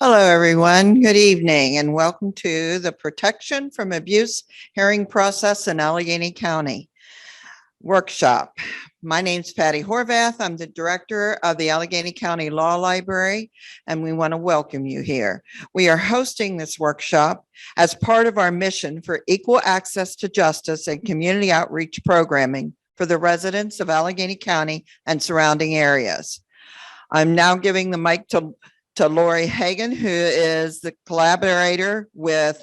Hello, everyone. Good evening and welcome to the Protection from Abuse Hearing Process in Allegheny County workshop. My name's Patty Horvath. I'm the director of the Allegheny County Law Library, and we want to welcome you here. We are hosting this workshop as part of our mission for equal access to justice and community outreach programming for the residents of Allegheny County and surrounding areas. I'm now giving the mic to Lori Hagan, who is the collaborator with,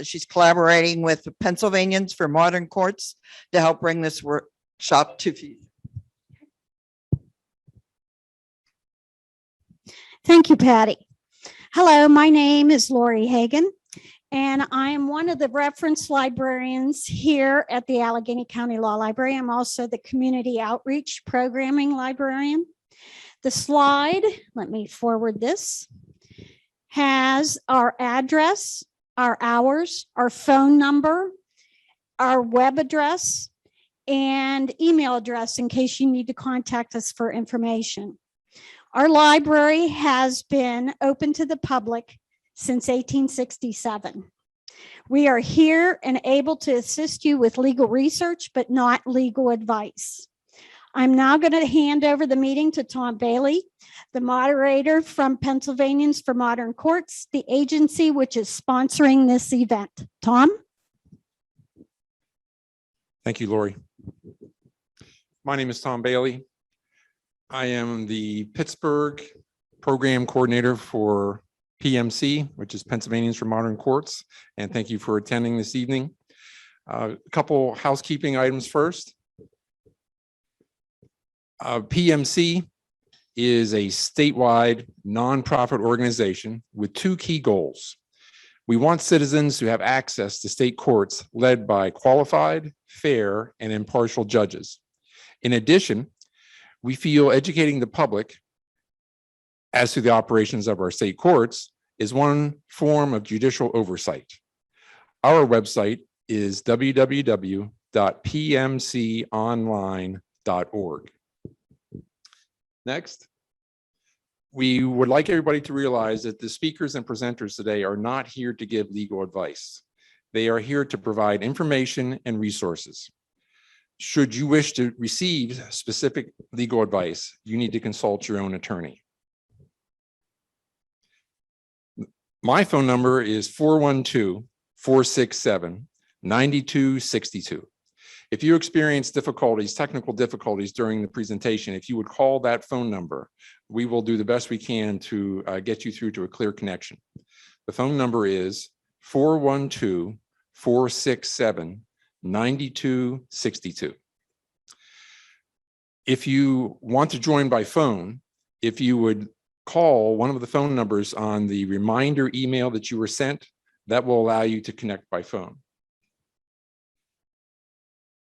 she's collaborating with the Pennsylvanians for Modern Courts to help bring this workshop to you. Thank you, Patty. Hello, my name is Lori Hagan, and I am one of the reference librarians here at the Allegheny County Law Library. I'm also the community outreach programming librarian. The slide, let me forward this, has our address, our hours, our phone number, our web address, and email address in case you need to contact us for information. Our library has been open to the public since 1867. We are here and able to assist you with legal research, but not legal advice. I'm now going to hand over the meeting to Tom Bailey, the moderator from Pennsylvanians for Modern Courts, the agency which is sponsoring this event. Tom? Thank you, Lori. My name is Tom Bailey. I am the Pittsburgh program coordinator for PMC, which is Pennsylvanians for Modern Courts, and thank you for attending this evening. A couple housekeeping items first. PMC is a statewide nonprofit organization with two key goals. We want citizens to have access to state courts led by qualified, fair, and impartial judges. In addition, we feel educating the public as to the operations of our state courts is one form of judicial oversight. Our website is www.pmconline.org. Next, we would like everybody to realize that the speakers and presenters today are not here to give legal advice. They are here to provide information and resources. Should you wish to receive specific legal advice, you need to consult your own attorney. My phone number is 412-467-9262. If you experience difficulties, technical difficulties during the presentation, if you would call that phone number, we will do the best we can to get you through to a clear connection. The phone number is 412-467-9262. If you want to join by phone, if you would call one of the phone numbers on the reminder email that you were sent, that will allow you to connect by phone.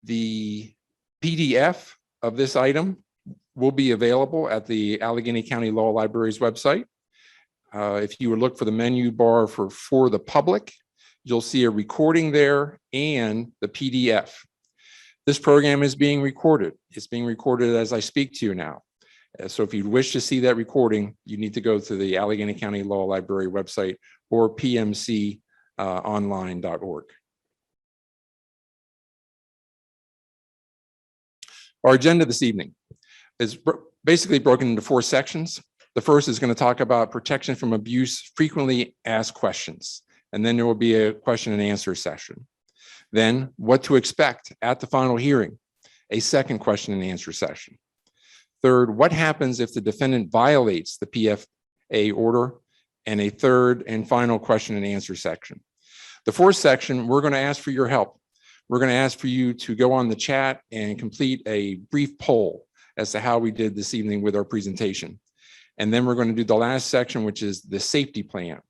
The PDF of this item will be available at the Allegheny County Law Library's website. If you would look for the menu bar for the public, you'll see a recording there and the PDF. This program is being recorded. It's being recorded as I speak to you now. So if you wish to see that recording, you need to go to the Allegheny County Law Library website or pmconline.org. Our agenda this evening is basically broken into 4 sections. The first is going to talk about protection from abuse, frequently asked questions. And then there will be a question and answer session. Then what to expect at the final hearing, a second question and answer session. Third, what happens if the defendant violates the PFA order, and a third and final question and answer section. The fourth section, we're going to ask for your help. We're going to ask for you to go on the chat and complete a brief poll as to how we did this evening with our presentation. And then we're going to do the last section, which is the safety plan.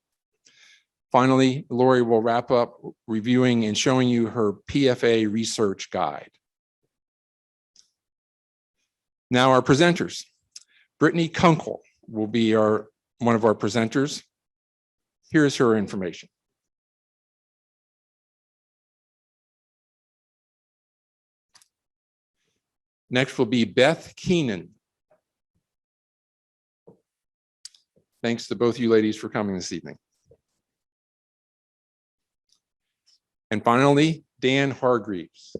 Finally, Lori will wrap up reviewing and showing you her PFA research guide. Now our presenters. Brittany Kunkel will be one of our presenters. Here's her information. Next will be Beth Keenan. Thanks to both you ladies for coming this evening. And finally, Dan Hargreaves.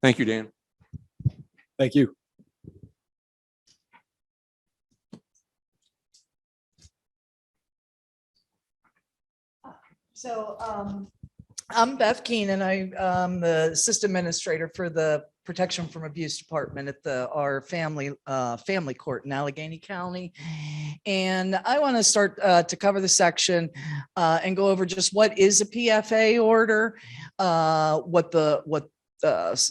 Thank you, Dan. Thank you. So I'm Beth Keenan. I'm the assistant administrator for the Protection from Abuse Department at our family court in Allegheny County. And I want to start to cover the section and go over just what is a PFA order, a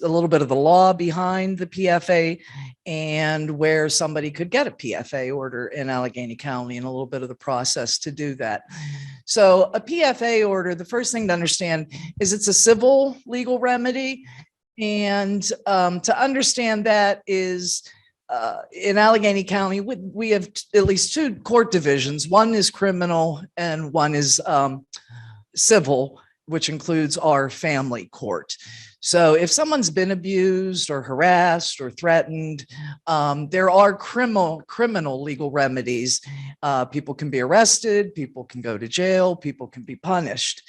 little bit of the law behind the PFA, and where somebody could get a PFA order in Allegheny County, and a little bit of the process to do that. So a PFA order, the first thing to understand is it's a civil legal remedy. And to understand that is in Allegheny County, we have at least two court divisions. One is criminal and one is civil, which includes our family court. So if someone's been abused or harassed or threatened, there are criminal legal remedies. People can be arrested, people can go to jail, people can be punished.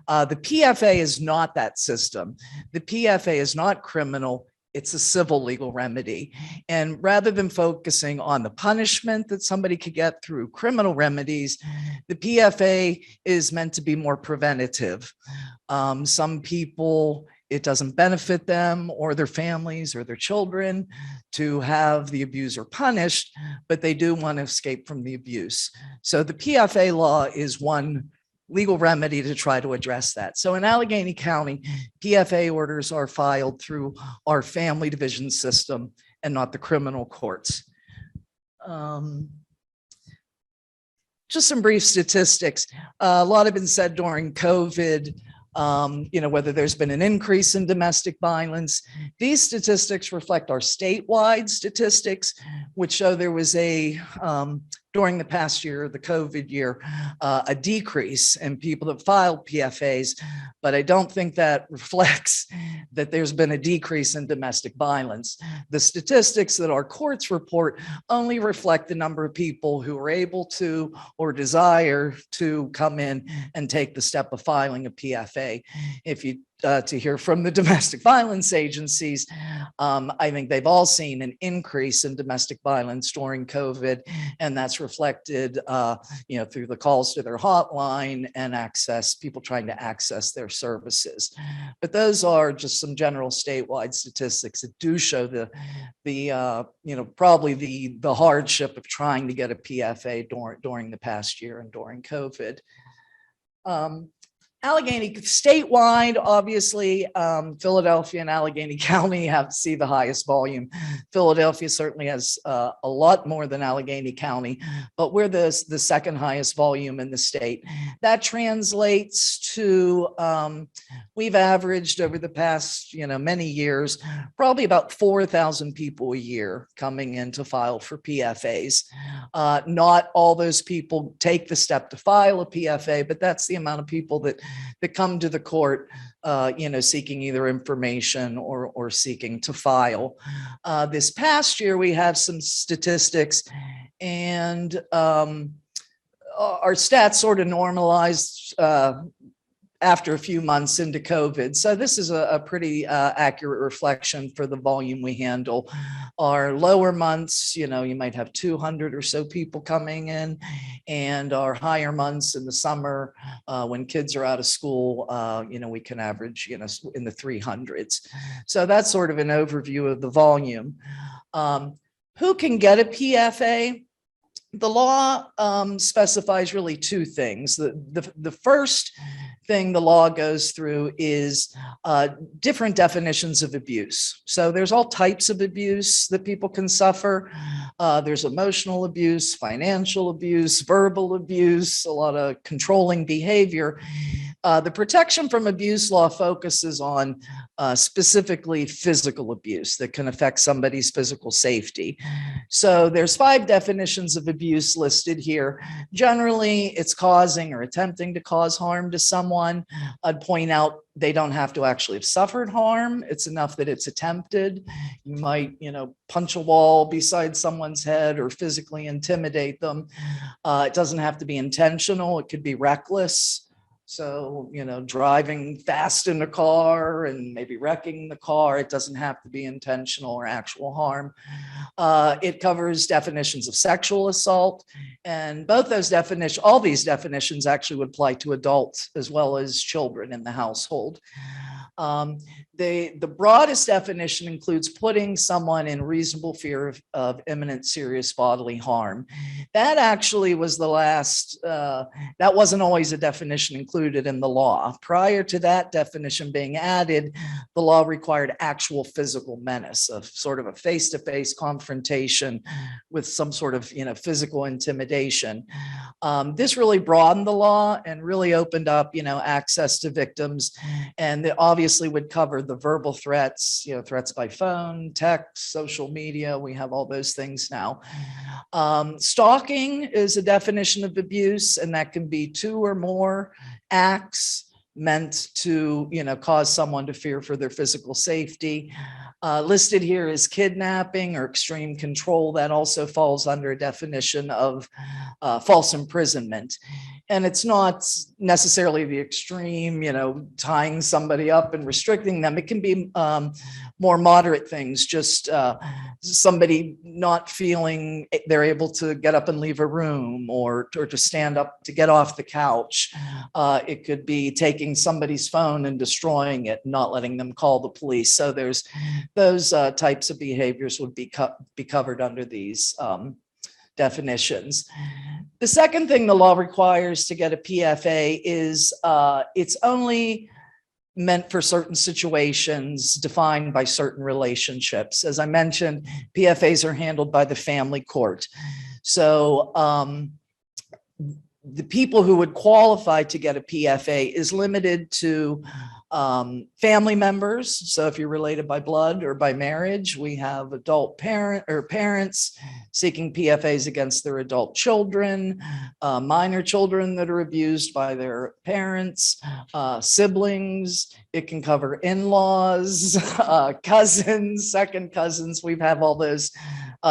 The PFA is not that system. The PFA is not criminal. It's a civil legal remedy. And rather than focusing on the punishment that somebody could get through criminal remedies, the PFA is meant to be more preventative. Some people, it doesn't benefit them or their families or their children to have the abuser punished, but they do want to escape from the abuse. So the PFA law is one legal remedy to try to address that. So in Allegheny County, PFA orders are filed through our family division system and not the criminal courts. Just some brief statistics. A lot have been said during COVID, whether there's been an increase in domestic violence. These statistics reflect our statewide statistics, which show there was during the past year, the COVID year, a decrease in people that filed PFAs, but I don't think that reflects that there's been a decrease in domestic violence. The statistics that our courts report only reflect the number of people who are able to or desire to come in and take the step of filing a PFA. If you to hear from the domestic violence agencies, I think they've all seen an increase in domestic violence during COVID, and that's reflected, through the calls to their hotline and people trying to access their services. But those are just some general statewide statistics that do show probably the hardship of trying to get a PFA during the past year and during COVID. Allegheny statewide, obviously, Philadelphia and Allegheny County see the highest volume. Philadelphia certainly has a lot more than Allegheny County, but we're the second highest volume in the state. That translates to, we've averaged over the past, many years, probably about 4,000 people a year coming in to file for PFAs. Not all those people take the step to file a PFA, but that's the amount of people that come to the court, seeking either information or seeking to file. This past year, we have some statistics, and our stats sort of normalized after a few months into COVID. So this is a pretty accurate reflection for the volume we handle. Our lower months, you might have 200 or so people coming in, and our higher months in the summer, when kids are out of school, we can average, in the 300s. So that's sort of an overview of the volume. Who can get a PFA? The law specifies really two things. The first thing the law goes through is different definitions of abuse. So there's all types of abuse that people can suffer. There's emotional abuse, financial abuse, verbal abuse, a lot of controlling behavior. The protection from abuse law focuses on specifically physical abuse that can affect somebody's physical safety. So there's 5 definitions of abuse listed here. Generally, it's causing or attempting to cause harm to someone. I'd point out they don't have to actually have suffered harm. It's enough that it's attempted. You might, punch a wall beside someone's head or physically intimidate them. It doesn't have to be intentional. It could be reckless. So, driving fast in a car and maybe wrecking the car, it doesn't have to be intentional or actual harm. It covers definitions of sexual assault, and both those definitions, all these definitions actually would apply to adults as well as children in the household. The broadest definition includes putting someone in reasonable fear of imminent serious bodily harm. That actually was the last, that wasn't always a definition included in the law. Prior to that definition being added, the law required actual physical menace, of sort of a face-to-face confrontation with some sort of, physical intimidation. This really broadened the law and really opened up, access to victims, and it obviously would cover the verbal threats, threats by phone, text, social media. We have all those things now. Stalking is a definition of abuse, and that can be 2 or more acts meant to, cause someone to fear for their physical safety. Listed here is kidnapping or extreme control. That also falls under a definition of false imprisonment. And it's not necessarily the extreme, tying somebody up and restricting them. It can be more moderate things, just somebody not feeling they're able to get up and leave a room, or to stand up to get off the couch. It could be taking somebody's phone and destroying it, not letting them call the police. So there's those types of behaviors would be covered under these definitions. The second thing the law requires to get a PFA is it's only meant for certain situations defined by certain relationships. As I mentioned, PFAs are handled by the family court. So the people who would qualify to get a PFA is limited to family members. So if you're related by blood or by marriage, we have adult parents seeking PFAs against their adult children, minor children that are abused by their parents, siblings. It can cover in-laws, cousins, second cousins. We have all those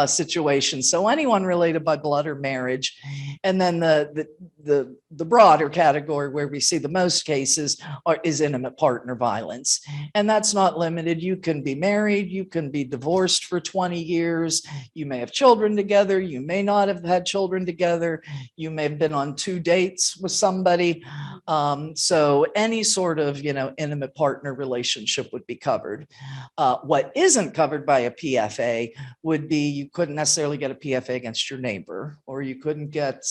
situations. So anyone related by blood or marriage. And then the broader category where we see the most cases is intimate partner violence. And that's not limited. You can be married, you can be divorced for 20 years, you may have children together, you may not have had children together, you may have been on 2 dates with somebody. So any sort of, intimate partner relationship would be covered. What isn't covered by a PFA would be you couldn't necessarily get a PFA against your neighbor, or you couldn't get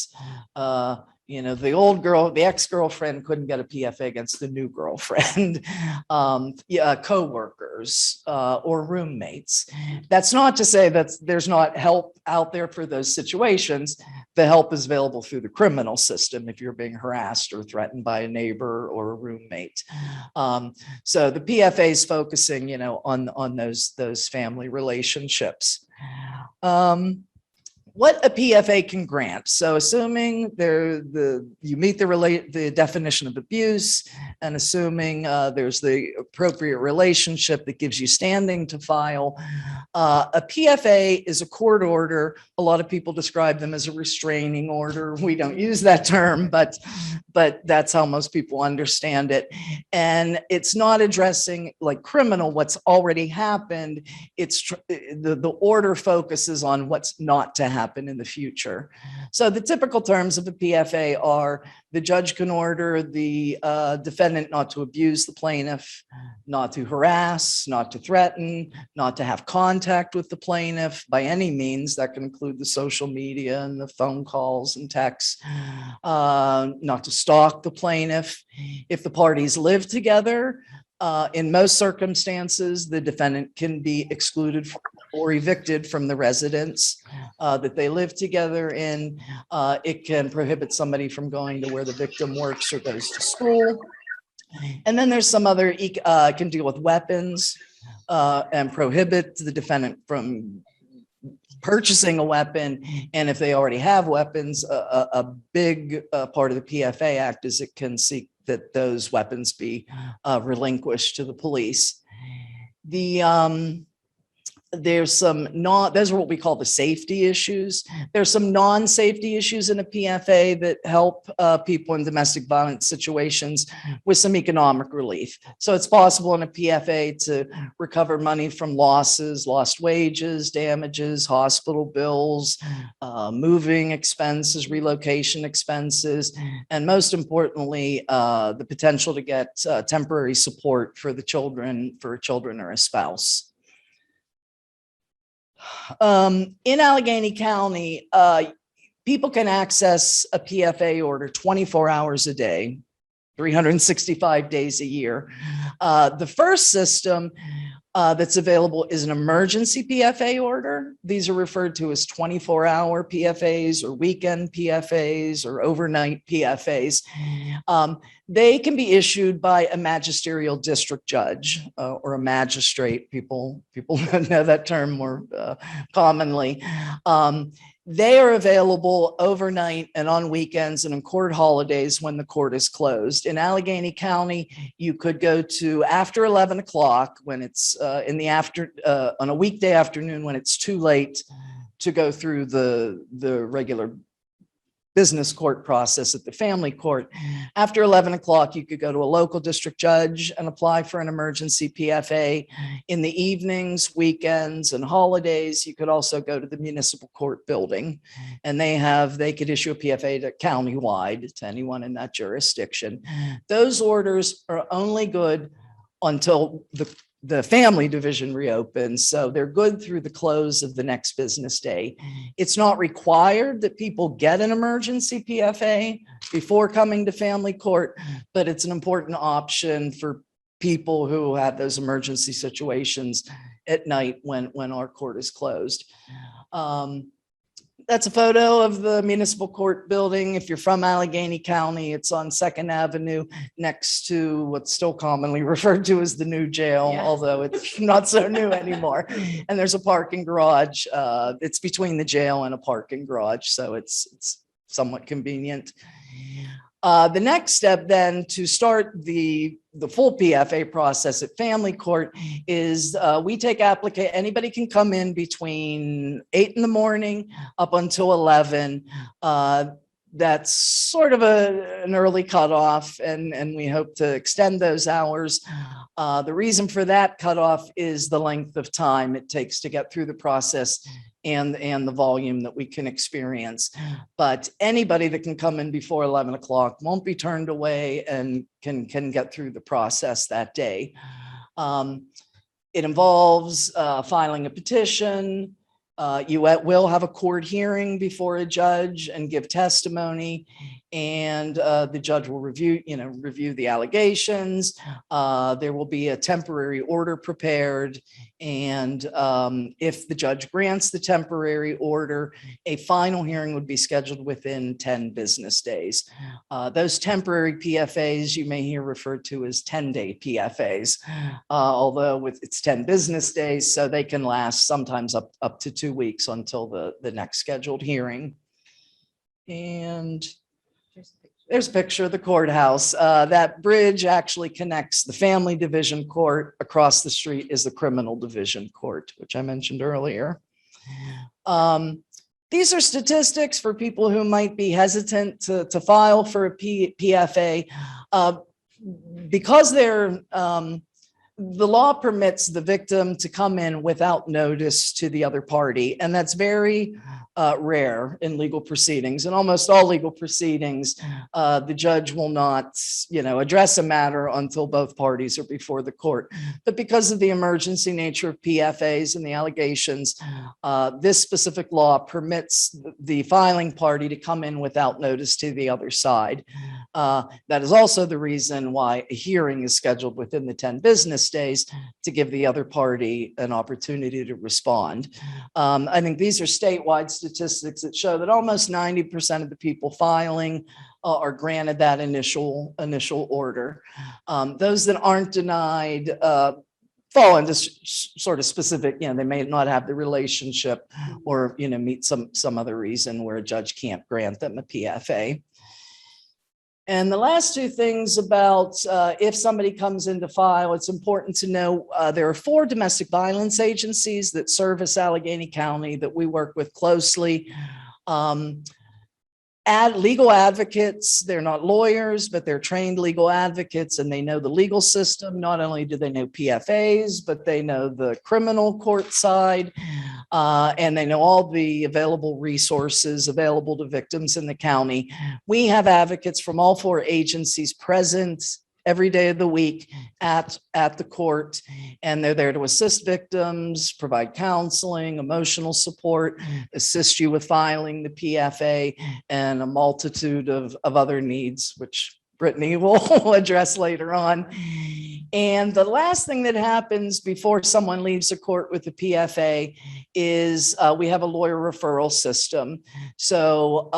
the old girl, the ex-girlfriend couldn't get a PFA against the new girlfriend, co-workers or roommates. That's not to say that there's not help out there for those situations. The help is available through the criminal system if you're being harassed or threatened by a neighbor or a roommate. So the PFA is focusing, on those family relationships. What a PFA can grant. So assuming you meet the definition of abuse, and assuming there's the appropriate relationship that gives you standing to file, a PFA is a court order. A lot of people describe them as a restraining order. We don't use that term, but that's how most people understand it. And it's not addressing, like criminal, what's already happened. It's the order focuses on what's not to happen in the future. So the typical terms of a PFA are the judge can order the defendant not to abuse the plaintiff, not to harass, not to threaten, not to have contact with the plaintiff by any means. That can include the social media and the phone calls and texts, not to stalk the plaintiff. If the parties live together, in most circumstances, the defendant can be excluded or evicted from the residence that they live together in. It can prohibit somebody from going to where the victim works or goes to school. And then there's some other, can deal with weapons and prohibit the defendant from purchasing a weapon. And if they already have weapons, a big part of the PFA Act is it can seek that those weapons be relinquished to the police. There's some those are what we call the safety issues. There's some non-safety issues in a PFA that help people in domestic violence situations with some economic relief. So it's possible in a PFA to recover money from losses, lost wages, damages, hospital bills, moving expenses, relocation expenses, and most importantly, the potential to get temporary support for the children, for children or a spouse. In Allegheny County, people can access a PFA order 24 hours a day, 365 days a year. The first system that's available is an emergency PFA order. These are referred to as 24-hour PFAs or weekend PFAs or overnight PFAs. They can be issued by a magisterial district judge or a magistrate. People know that term more commonly. They are available overnight and on weekends and on court holidays when the court is closed. In Allegheny County, you could go to after 11 o'clock when it's in the on a weekday afternoon when it's too late to go through the regular business court process at the family court. After 11 o'clock, you could go to a local district judge and apply for an emergency PFA. In the evenings, weekends, and holidays, you could also go to the municipal court building, and they could issue a PFA to countywide to anyone in that jurisdiction. Those orders are only good until the family division reopens. So they're good through the close of the next business day. It's not required that people get an emergency PFA before coming to family court, but it's an important option for people who have those emergency situations at night when our court is closed. That's a photo of the municipal court building. If you're from Allegheny County, it's on 2nd Avenue next to what's still commonly referred to as the new jail, although it's not so new anymore. And there's a parking garage. It's between the jail and a parking garage, so it's somewhat convenient. The next step then to start the full PFA process at family court is we take anybody can come in between 8 in the morning up until 11. That's sort of an early cutoff, and we hope to extend those hours. The reason for that cutoff is the length of time it takes to get through the process and the volume that we can experience. But anybody that can come in before 11 o'clock won't be turned away and can get through the process that day. It involves filing a petition. You will have a court hearing before a judge and give testimony, and the judge will review the allegations. There will be a temporary order prepared, and if the judge grants the temporary order, a final hearing would be scheduled within 10 business days. Those temporary PFAs you may hear referred to as 10-day PFAs, although it's 10 business days, so they can last sometimes up to 2 weeks until the next scheduled hearing. And there's a picture of the courthouse. That bridge actually connects the family division court. Across the street is the criminal division court, which I mentioned earlier. These are statistics for people who might be hesitant to file for a PFA. Because the law permits the victim to come in without notice to the other party, and that's very rare in legal proceedings. In almost all legal proceedings, the judge will not, address a matter until both parties are before the court. But because of the emergency nature of PFAs and the allegations, this specific law permits the filing party to come in without notice to the other side. That is also the reason why a hearing is scheduled within the 10 business days to give the other party an opportunity to respond. I think these are statewide statistics statistics that show that almost 90% of the people filing are granted that initial order. Those that aren't denied fall into sort of specific, you know, they may not have the relationship or, you know, meet some other reason where a judge can't grant them a PFA. And the last two things about if somebody comes in to file, it's important to know there are 4 domestic violence agencies that service Allegheny County that we work with closely. Legal advocates, they're not lawyers, but they're trained legal advocates and they know the legal system. Not only do they know PFAs, but they know the criminal court side and they know all the available resources available to victims in the county. We have advocates from all 4 agencies present every day of the week at the court, and they're there to assist victims, provide counseling, emotional support, assist you with filing the PFA, and a multitude of other needs, which Brittany will address later on. And the last thing that happens before someone leaves a court with a PFA is we have a lawyer referral system. So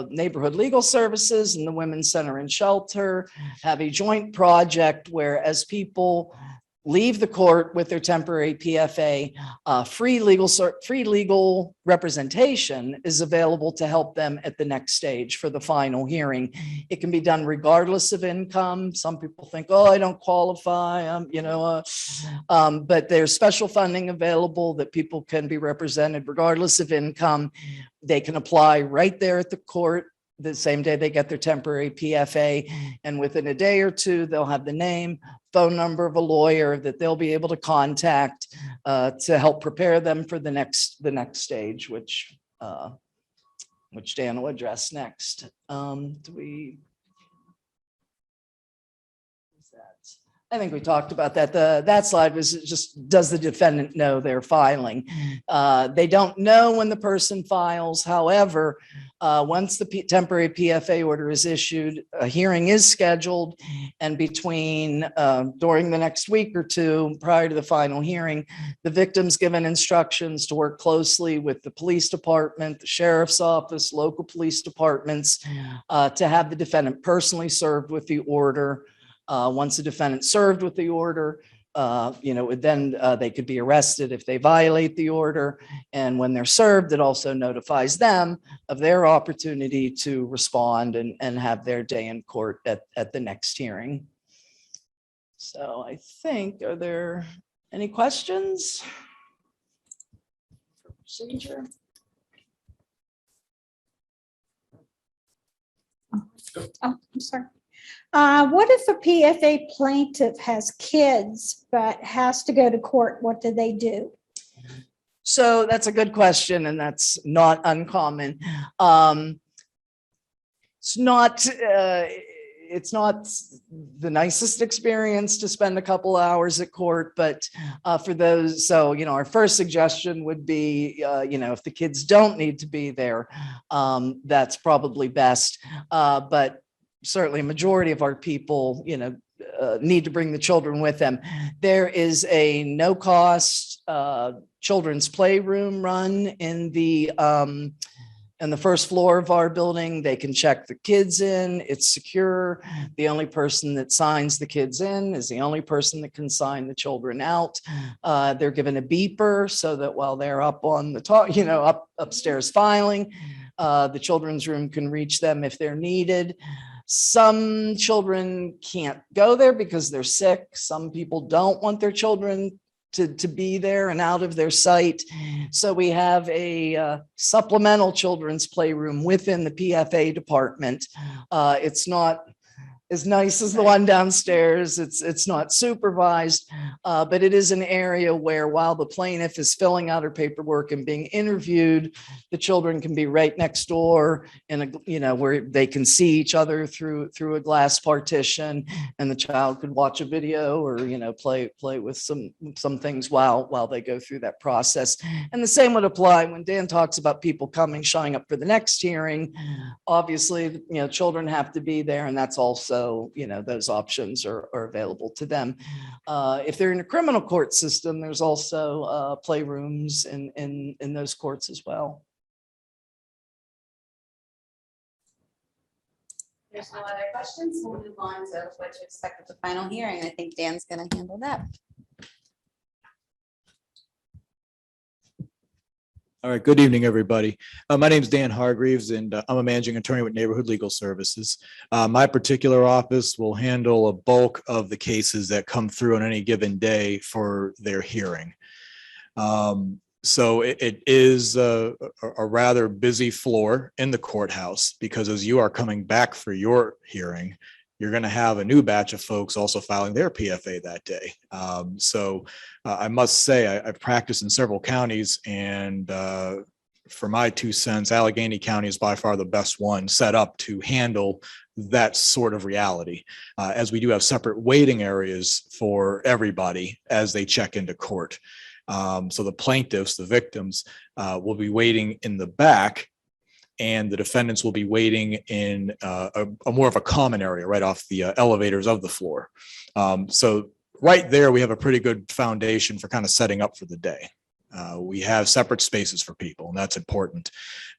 Neighborhood Legal Services and the Women's Center and Shelter have a joint project where as people leave the court with their temporary PFA, free legal representation is available to help them at the next stage for the final hearing. It can be done regardless of income. Some people think, oh, I don't qualify, but there's special funding available that people can be represented regardless of income. They can apply right there at the court the same day they get their temporary PFA. And within a day or two, they'll have the name, phone number of a lawyer that they'll be able to contact to help prepare them for the next stage, which Dan will address next. I think we talked about that. That slide was just, does the defendant know they're filing? They don't know when the person files. However, once the temporary PFA order is issued, a hearing is scheduled, and between during the next week or two prior to the final hearing, the victim's given instructions to work closely with the police department, the sheriff's office, local police departments to have the defendant personally served with the order. Once the defendant served with the order, then they could be arrested if they violate the order. And when they're served, it also notifies them of their opportunity to respond and have their day in court at the next hearing. So I think, are there any questions? For procedure? Oh, I'm sorry. What if a PFA plaintiff has kids but has to go to court? What do they do? So that's a good question, and that's not uncommon. It's not the nicest experience to spend a couple hours at court, but for those, so, our first suggestion would be, if the kids don't need to be there, that's probably best. But certainly a majority of our people, need to bring the children with them. There is a no cost children's playroom run in the first floor of our building. They can check the kids in. It's secure. The only person that signs the kids in is the only person that can sign the children out. They're given a beeper so that while they're up on the top, upstairs filing, the children's room can reach them if they're needed. Some children can't go there because they're sick. Some people don't want their children to be there and out of their sight. So we have a supplemental children's playroom within the PFA department. It's not as nice as the one downstairs. It's not supervised, but it is an area where while the plaintiff is filling out her paperwork and being interviewed, the children can be right next door in where they can see each other through a glass partition, and the child could watch a video or, play with some things while they go through that process. And the same would apply when Dan talks about people showing up for the next hearing. Obviously, children have to be there, and that's also, those options are available to them. If they're in a criminal court system, there's also playrooms in those courts as well. there's no other questions, we'll move on to what to expect at the final hearing. I think Dan's gonna handle that. All right, good evening, everybody. My name is Dan Hargreaves, and I'm a managing attorney with Neighborhood Legal Services. My particular office will handle a bulk of the cases that come through on any given day for their hearing. So it is a rather busy floor in the courthouse because as you are coming back for your hearing, you're going to have a new batch of folks also filing their PFA that day. I must say I've practiced in several counties, and for my 2 cents, Allegheny County is by far the best one set up to handle that sort of reality, as we do have separate waiting areas for everybody as they check into court. So the plaintiffs, the victims, will be waiting in the back, and the defendants will be waiting in a more of a common area right off the elevators of the floor. So right there, we have a pretty good foundation for kind of setting up for the day. We have separate spaces for people, and that's important.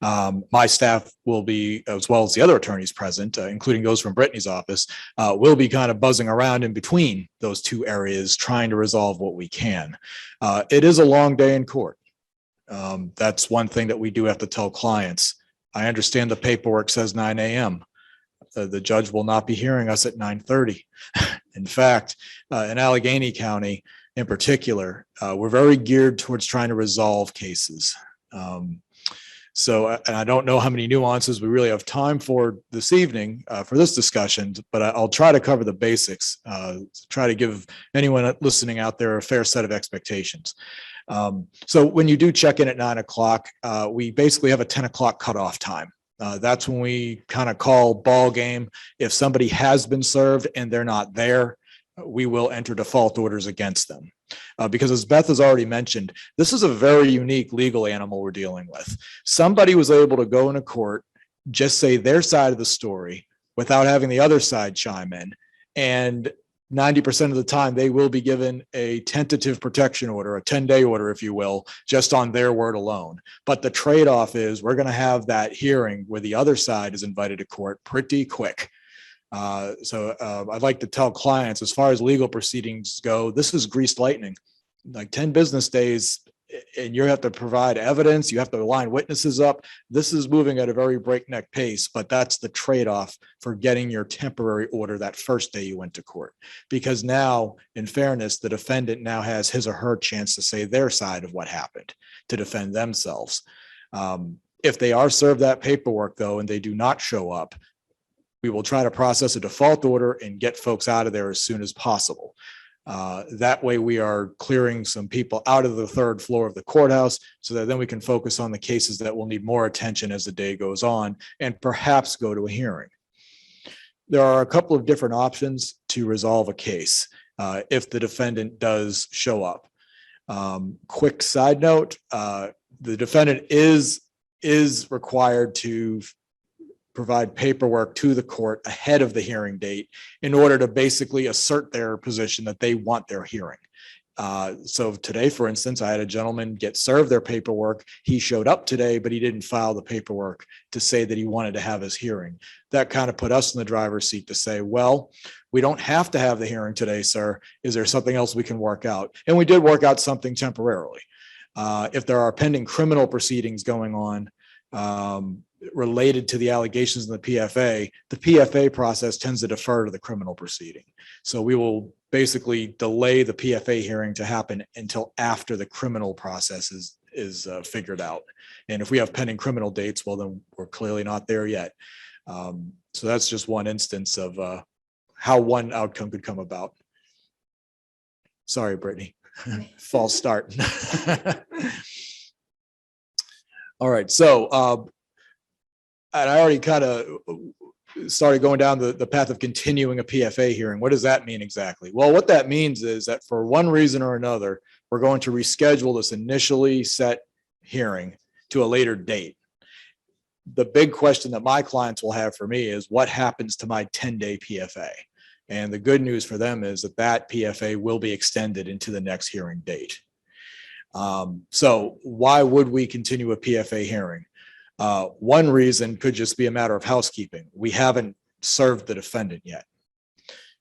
My staff will be, as well as the other attorneys present, including those from Brittany's office, will be kind of buzzing around in between those 2 areas, trying to resolve what we can. It is a long day in court. That's one thing that we do have to tell clients. I understand the paperwork says 9 a.m. The judge will not be hearing us at 9:30. In fact, in Allegheny County in particular, we're very geared towards trying to resolve cases. And I don't know how many nuances we really have time for this evening for this discussion, but I'll try to cover the basics, try to give anyone listening out there a fair set of expectations. So when you do check in at 9 o'clock, we basically have a 10 o'clock cutoff time. That's when we kind of call ball game. If somebody has been served and they're not there, we will enter default orders against them. Because as Beth has already mentioned, this is a very unique legal animal we're dealing with. Somebody was able to go into court, just say their side of the story without having the other side chime in. And 90% of the time, they will be given a tentative protection order, a 10-day order, if you will, just on their word alone. But the trade-off is we're going to have that hearing where the other side is invited to court pretty quick. I'd like to tell clients, as far as legal proceedings go, this is greased lightning. Like 10 business days, and you have to provide evidence, you have to line witnesses up. This is moving at a very breakneck pace, but that's the trade-off for getting your temporary order that first day you went to court. Because now, in fairness, the defendant now has his or her chance to say their side of what happened, to defend themselves. If they are served that paperwork, though, and they do not show up, we will try to process a default order and get folks out of there as soon as possible. That way we are clearing some people out of the 3rd floor of the courthouse so that then we can focus on the cases that will need more attention as the day goes on and perhaps go to a hearing. There are a couple of different options to resolve a case if the defendant does show up. Quick side note, the defendant is required to provide paperwork to the court ahead of the hearing date in order to basically assert their position that they want their hearing. So today, for instance, I had a gentleman get served their paperwork. He showed up today, but he didn't file the paperwork to say that he wanted to have his hearing. That kind of put us in the driver's seat to say, well, we don't have to have the hearing today, sir. Is there something else we can work out? And we did work out something temporarily. If there are pending criminal proceedings going on, related to the allegations in the PFA process tends to defer to the criminal proceeding. So we will basically delay the PFA hearing to happen until after the criminal process is figured out. And if we have pending criminal dates, well, then we're clearly not there yet. So that's just one instance of how one outcome could come about. Sorry, Brittany, false start. All right, so and I already kind of started going down the path of continuing a PFA hearing. What does that mean exactly? Well, what that means is that for one reason or another, we're going to reschedule this initially set hearing to a later date. The big question that my clients will have for me is what happens to my 10-day PFA? And the good news for them is that PFA will be extended into the next hearing date. So why would we continue a PFA hearing? One reason could just be a matter of housekeeping. We haven't served the defendant yet.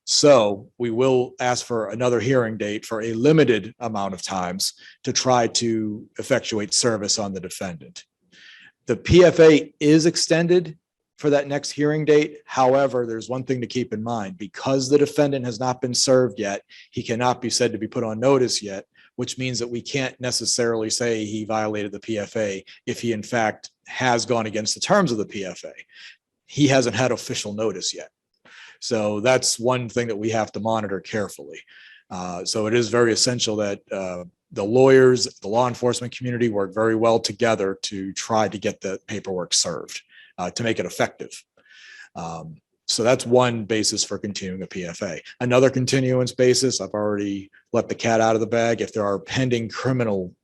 So we will ask for another hearing date for a limited amount of times to try to effectuate service on the defendant. The PFA is extended for that next hearing date. However, there's one thing to keep in mind. Because the defendant has not been served yet, he cannot be said to be put on notice yet, which means that we can't necessarily say he violated the PFA if he in fact has gone against the terms of the PFA. He hasn't had official notice yet. So that's one thing that we have to monitor carefully. So it is very essential that the lawyers, the law enforcement community work very well together to try to get the paperwork served to make it effective. So that's one basis for continuing a PFA. Another continuance basis, I've already let the cat out of the bag. If there are pending criminal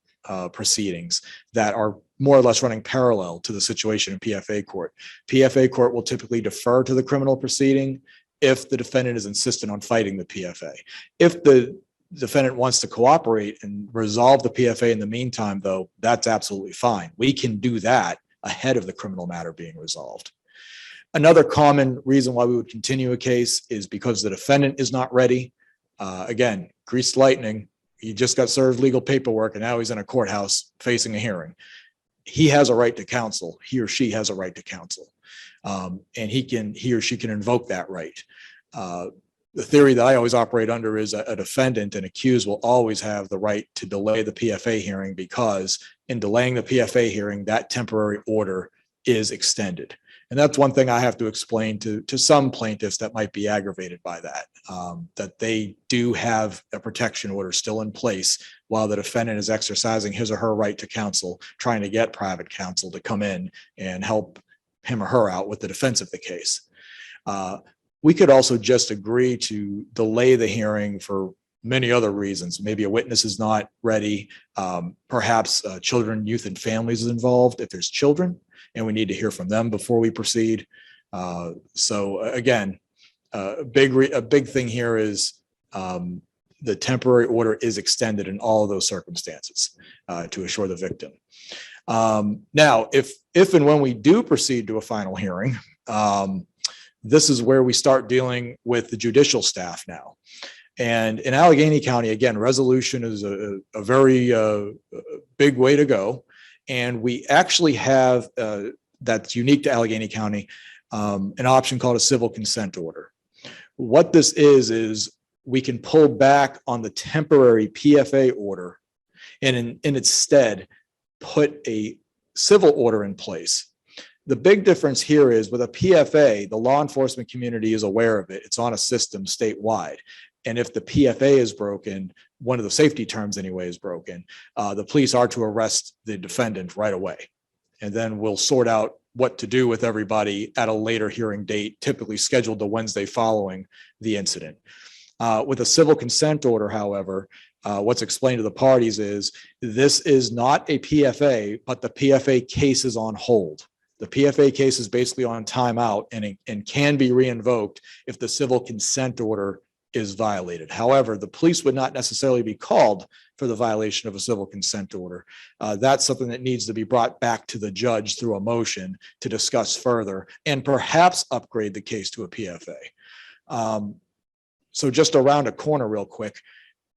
proceedings that are more or less running parallel to the situation in PFA court, PFA court will typically defer to the criminal proceeding if the defendant is insistent on fighting the PFA. If the defendant wants to cooperate and resolve the PFA in the meantime, though, that's absolutely fine. We can do that ahead of the criminal matter being resolved. Another common reason why we would continue a case is because the defendant is not ready. Again, greased lightning. He just got served legal paperwork and now he's in a courthouse facing a hearing. He has a right to counsel. He or she has a right to counsel. And he or she can invoke that right. The theory that I always operate under is a defendant and accused will always have the right to delay the PFA hearing, because in delaying the PFA hearing, that temporary order is extended. And that's one thing I have to explain to some plaintiffs that might be aggravated by that, that they do have a protection order still in place while the defendant is exercising his or her right to counsel, trying to get private counsel to come in and help him or her out with the defense of the case. We could also just agree to delay the hearing for many other reasons. Maybe a witness is not ready. Perhaps children, youth, and families is involved if there's children, and we need to hear from them before we proceed. So again, a big thing here is the temporary order is extended in all of those circumstances to assure the victim. Now, if and when we do proceed to a final hearing, this is where we start dealing with the judicial staff now. And in Allegheny County, again, resolution is a very big way to go. And we actually have, that's unique to Allegheny County, an option called a civil consent order. What this is we can pull back on the temporary PFA order and in its stead put a civil order in place. The big difference here is with a PFA, the law enforcement community is aware of it. It's on a system statewide. And if the PFA is broken, one of the safety terms anyway is broken, the police are to arrest the defendant right away. And then we'll sort out what to do with everybody at a later hearing date, typically scheduled the Wednesday following the incident. With a civil consent order, however, what's explained to the parties is this is not a PFA, but the PFA case is on hold. The PFA case is basically on timeout and can be reinvoked if the civil consent order is violated. However, the police would not necessarily be called for the violation of a civil consent order. That's something that needs to be brought back to the judge through a motion to discuss further and perhaps upgrade the case to a PFA. So just around a corner real quick,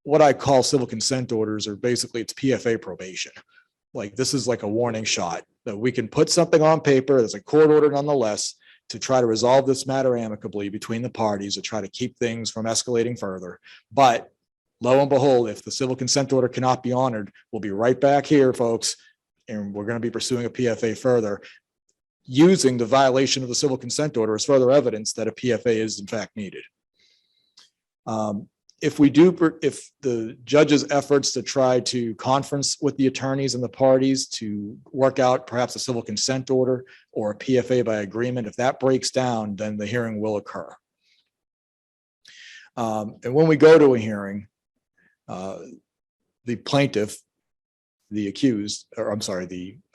what I call civil consent orders are basically it's PFA probation. Like this is like a warning shot that we can put something on paper that's a court order nonetheless to try to resolve this matter amicably between the parties to try to keep things from escalating further. But lo and behold, if the civil consent order cannot be honored, we'll be right back here, folks, and we're going to be pursuing a PFA further, using the violation of the civil consent order as further evidence that a PFA is in fact needed. If the judge's efforts to try to conference with the attorneys and the parties to work out perhaps a civil consent order or a PFA by agreement, if that breaks down, then the hearing will occur. And when we go to a hearing, the plaintiff, the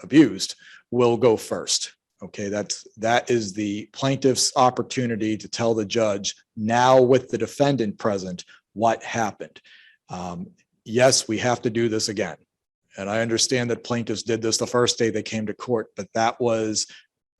abused will go first. Okay, that is the plaintiff's opportunity to tell the judge, now with the defendant present, what happened. Yes, we have to do this again. And I understand that plaintiffs did this the first day they came to court, but that was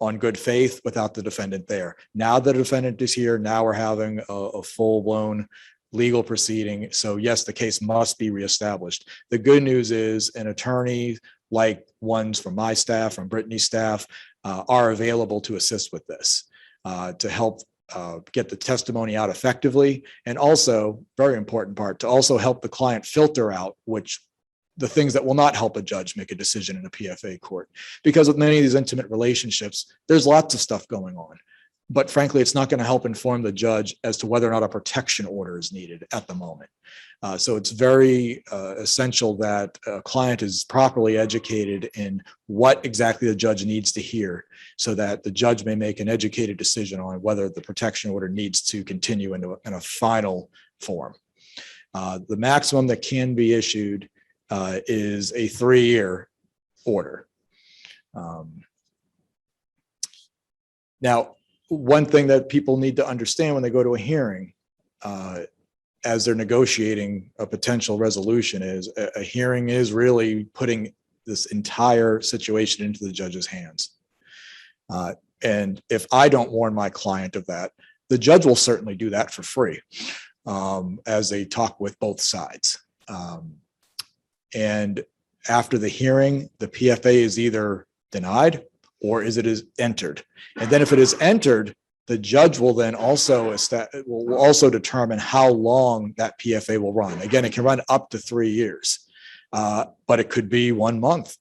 on good faith without the defendant there. Now the defendant is here. Now we're having a full-blown legal proceeding. So yes, the case must be reestablished. The good news is an attorney like ones from my staff, from Brittany's staff, are available to assist with this, to help get the testimony out effectively. And also, very important part, to also help the client filter out the things that will not help a judge make a decision in a PFA court. Because with many of these intimate relationships, there's lots of stuff going on. But frankly, it's not going to help inform the judge as to whether or not a protection order is needed at the moment. So it's very essential that a client is properly educated in what exactly the judge needs to hear, so that the judge may make an educated decision on whether the protection order needs to continue in a final form. The maximum that can be issued is a 3-year order. Now, one thing that people need to understand when they go to a hearing, as they're negotiating a potential resolution, is a hearing is really putting this entire situation into the judge's hands. And if I don't warn my client of that, the judge will certainly do that for free, as they talk with both sides. And after the hearing, the PFA is either denied or is entered. And then if it is entered, the judge will then also determine how long that PFA will run. Again, it can run up to 3 years, but it could be 1 month.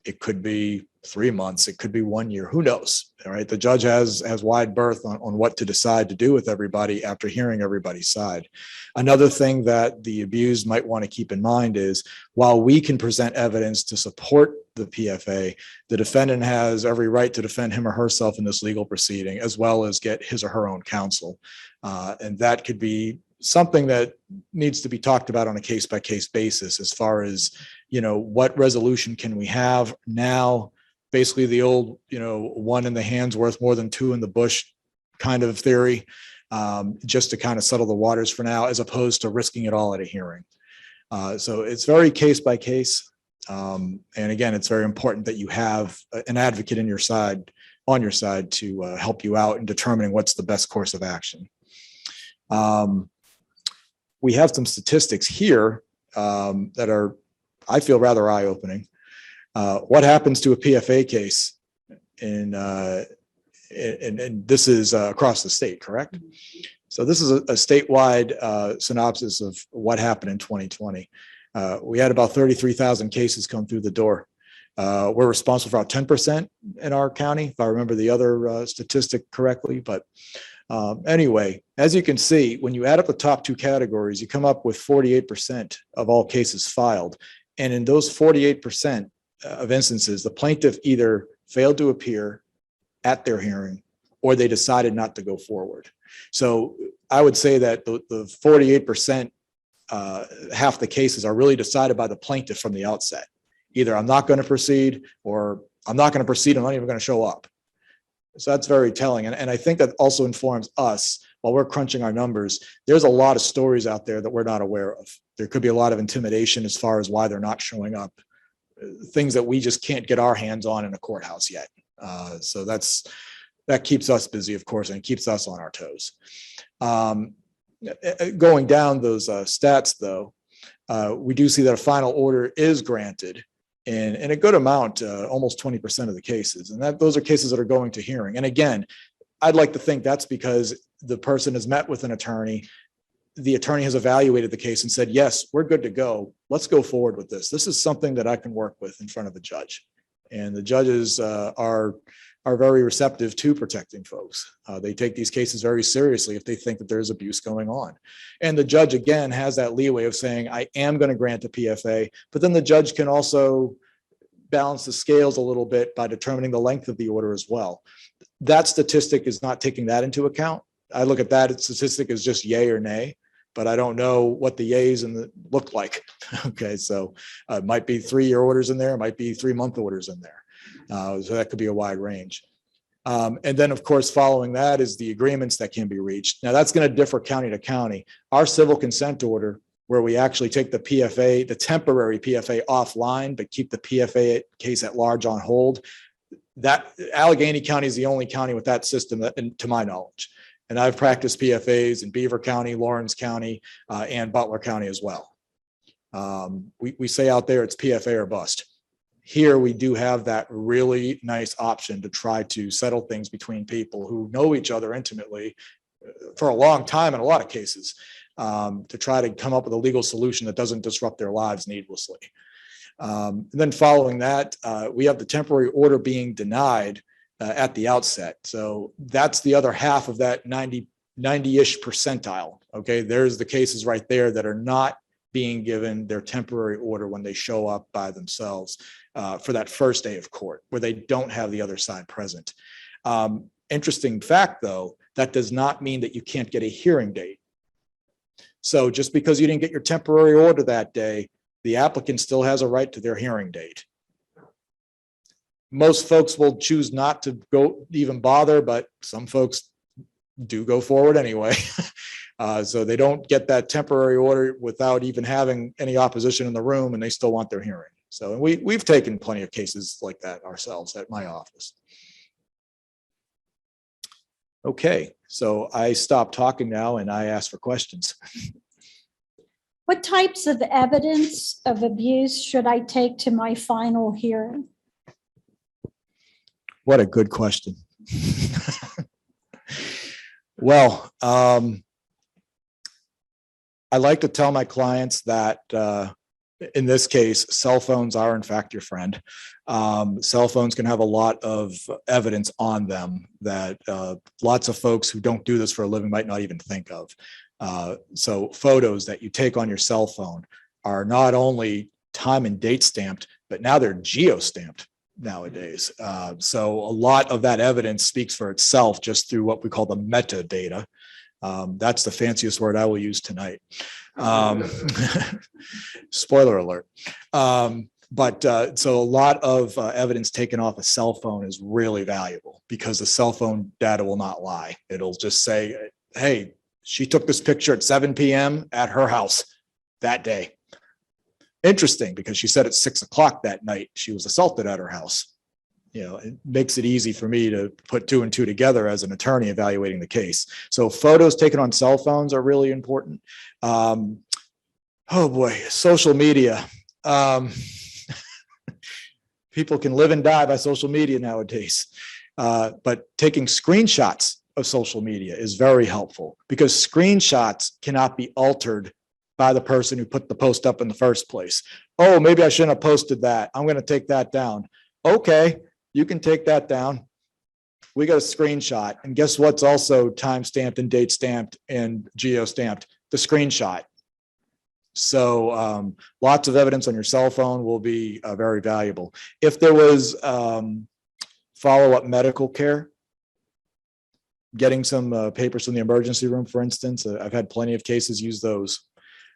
It could be 3 months. It could be 1 year. Who knows? All right. The judge has wide berth on what to decide to do with everybody after hearing everybody's side. Another thing that the abused might want to keep in mind is, while we can present evidence to support the PFA, the defendant has every right to defend him or herself in this legal proceeding, as well as get his or her own counsel. And that could be something that needs to be talked about on a case-by-case basis, as far as, what resolution can we have now? Basically the old, one in the hand's worth more than two in the bush kind of theory, just to kind of settle the waters for now, as opposed to risking it all at a hearing. So it's very case by case. And again, it's very important that you have an advocate on your side to help you out in determining what's the best course of action. We have some statistics here that are, I feel, rather eye-opening. What happens to a PFA case and this is across the state, correct? So this is a statewide synopsis of what happened in 2020. We had about 33,000 cases come through the door. We're responsible for about 10% in our county, if I remember the other statistic correctly. But anyway, as you can see, when you add up the top two categories, you come up with 48% of all cases filed. And in those 48% of instances, the plaintiff either failed to appear at their hearing or they decided not to go forward. So I would say that the 48%, half the cases are really decided by the plaintiff from the outset. Either I'm not going to proceed, or I'm not going to proceed, I'm not even going to show up. So that's very telling. And I think that also informs us, while we're crunching our numbers, there's a lot of stories out there that we're not aware of. There could be a lot of intimidation as far as why they're not showing up, things that we just can't get our hands on in a courthouse yet. So that keeps us busy, of course, and keeps us on our toes. Going down those stats, though, we do see that a final order is granted in a good amount, almost 20% of the cases. And those are cases that are going to hearing. And again, I'd like to think that's because the person has met with an attorney. The attorney has evaluated the case and said, yes, we're good to go. Let's go forward with this. This is something that I can work with in front of the judge. And the judges are very receptive to protecting folks. They take these cases very seriously if they think that there's abuse going on. And the judge, again, has that leeway of saying, I am going to grant a PFA, but then the judge can also balance the scales a little bit by determining the length of the order as well. That statistic is not taking that into account. I look at that statistic as just yay or nay, but I don't know what the yays look like. Okay, so it might be 3-year orders in there, it might be 3-month orders in there. So that could be a wide range. And then, of course, following that is the agreements that can be reached. Now, that's going to differ county to county. Our civil consent order, where we actually take the PFA, the temporary PFA offline, but keep the PFA case at large on hold, that Allegheny County is the only county with that system that, and to my knowledge. And I've practiced PFAs in Beaver County, Lawrence County, and Butler County as well. We say out there it's PFA or bust. Here we do have that really nice option to try to settle things between people who know each other intimately for a long time in a lot of cases, to try to come up with a legal solution that doesn't disrupt their lives needlessly. And then following that, we have the temporary order being denied at the outset. So that's the other half of that 90-ish percentile. Okay, there's the cases right there that are not being given their temporary order when they show up by themselves for that first day of court, where they don't have the other side present. Interesting fact, though, that does not mean that you can't get a hearing date. So just because you didn't get your temporary order that day, the applicant still has a right to their hearing date. Most folks will choose not to go even bother, but some folks do go forward anyway. So they don't get that temporary order without even having any opposition in the room, and they still want their hearing. So we've taken plenty of cases like that ourselves at my office. Okay, so I stop talking now and I ask for questions. What types of evidence of abuse should I take to my final hearing? What a good question. Well, I like to tell my clients that in this case, cell phones are in fact your friend. Cell phones can have a lot of evidence on them that lots of folks who don't do this for a living might not even think of. So photos that you take on your cell phone are not only time and date stamped, but now they're geo-stamped nowadays. So a lot of that evidence speaks for itself just through what we call the metadata. That's the fanciest word I will use tonight. Spoiler alert. So a lot of evidence taken off a cell phone is really valuable because the cell phone data will not lie. It'll just say, hey, she took this picture at 7 p.m. at her house that day. Interesting, because she said at 6 o'clock that night she was assaulted at her house. You know, it makes it easy for me to put two and two together as an attorney evaluating the case. So photos taken on cell phones are really important. Oh boy, social media. People can live and die by social media nowadays. But taking screenshots of social media is very helpful because screenshots cannot be altered by the person who put the post up in the first place. Oh, maybe I shouldn't have posted that. I'm going to take that down. Okay, you can take that down. We got a screenshot. And guess what's also time stamped and date stamped and geo stamped? The screenshot. So lots of evidence on your cell phone will be very valuable. If there was follow-up medical care, getting some papers from the emergency room, for instance, I've had plenty of cases use those.